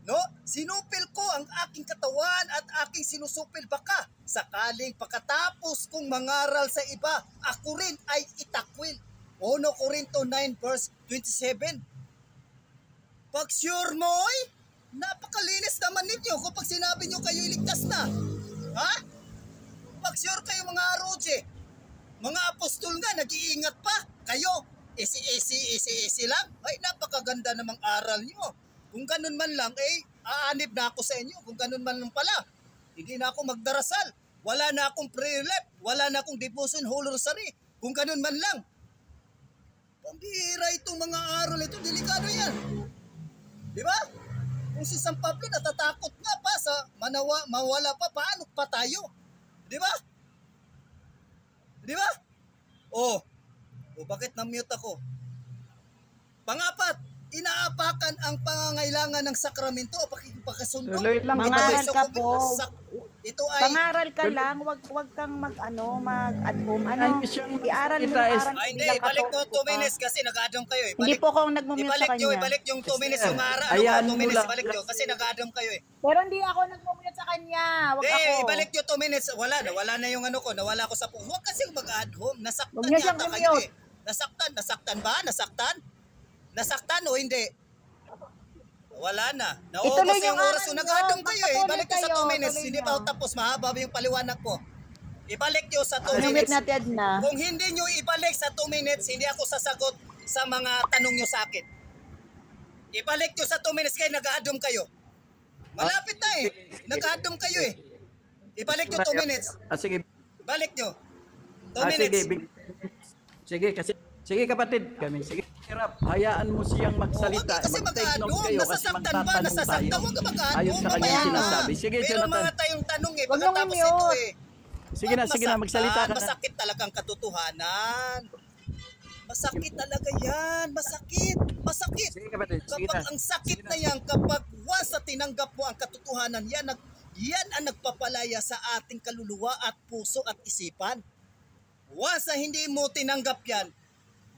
No? Sinupil ko ang aking katawan at aking sinusupil baka. Sakaling pagkatapos kong mangaral sa iba, ako rin ay itakwil. 1 Corinto 9 verse 27. Pag sure mo, napakalinis naman ninyo kapag sinabi nyo kayo iligtas na. Ha? Pag sure kayo mga aroje, mga apostol nga, nag-iingat pa. Kayo, easy lang. Ay, napakaganda namang aral nyo. Kung ganun man lang, aanib na ako sa inyo. Kung ganun man lang pala, hindi na ako magdarasal. Wala na akong prayer life. Wala na akong devotion, whole rosary. Kung ganun man lang. Pambihira itong mga aral ito. Delikado yan. Di ba? Kung si San Pablo natatakot nga pa sa mawala pa, paano pa tayo? Di ba? Di ba? Bakit na-mute ako? Pangapat, inaapakan ang pangangailangan ng sakramento o pakikipagkasundo. Mangaral ka po. Ito ay Pangaral ka lang, wag kang mag-ad home. Ano, iaral mo, iaral ay hindi, bilang ibalik mo Katoliko 2 ka. minutes kasi nag-adam kayo eh. Hindi po ako nag-mute sa Ibalik nyo, kanya. ibalik yung 2 minutes yung ara. Ayan 2 mo minutes, lang. ibalik nyo kasi nag-adam kayo eh. Pero hindi ako nag-mute sa kanya. Wag Hindi, ako. ibalik nyo 2 minutes. Wala na yung ano ko, nawala ko sa puso. Huwag kasi mag-add home. Nasaktan Huwag niyo siyang yata kayo i-mute. eh. Nasaktan ba? Nasaktan o hindi? Wala na. Naubos Ituloy yung yung oras aral yung nyo. nag-adam kayo eh. Ibalik nyo sa 2 minutes. Tuloy Hindi nyo. pa ako tapos. Mahaba yung paliwanag ko. Ibalik nyo sa 2 Mute minutes. natin, Edna. Kung hindi nyo ibalik sa 2 minutes, hindi ako sasagot sa mga tanong nyo sa akin. Ibalik nyo sa 2 minutes kayo, nag-aadom kayo. Malapit na eh. Nag-aadom kayo eh. Ibalik nyo 2 minutes. Sige. Balik nyo. 2 Sige, minutes. sige kasi sige kapatid kami. Sige, hirap. Hayaan mo siyang magsalita. Kasi Mag-take notes mag-aadom. kayo kasi Nasasaktan ba? magtatanong Nasasaktan. tayo. Huwag ka mag-aadom. Ayon sa kanyang Mamaya na. sinasabi. Sige, Meron Jonathan. mga tayong tanong eh. Huwag niyong Pagkatapos i-mute. ito eh. Sige na, magsalita ka na. Masakit talagang katotohanan. Masakit talaga yan. Masakit. Sige kapatid, sige Kapag na. ang sakit na yan, kapag once na tinanggap mo ang katotohanan, yan ang nagpapalaya sa ating kaluluwa at puso at isipan. Once na hindi mo tinanggap yan,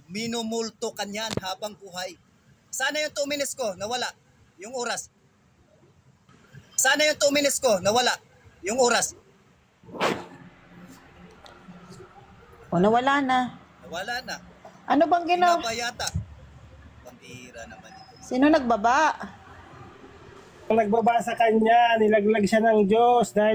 minumulto ka niyan habang buhay. Sana yung 2 minutes ko, nawala. Yung oras. Sana yung 2 minutes ko, nawala. Yung oras. O, nawala na. Nawala na. Ano bang ginawa? Inaba yata. Pambira naman ito. Sino nagbaba? Ang nagbaba sa kanya, nilaglag siya ng Diyos dahil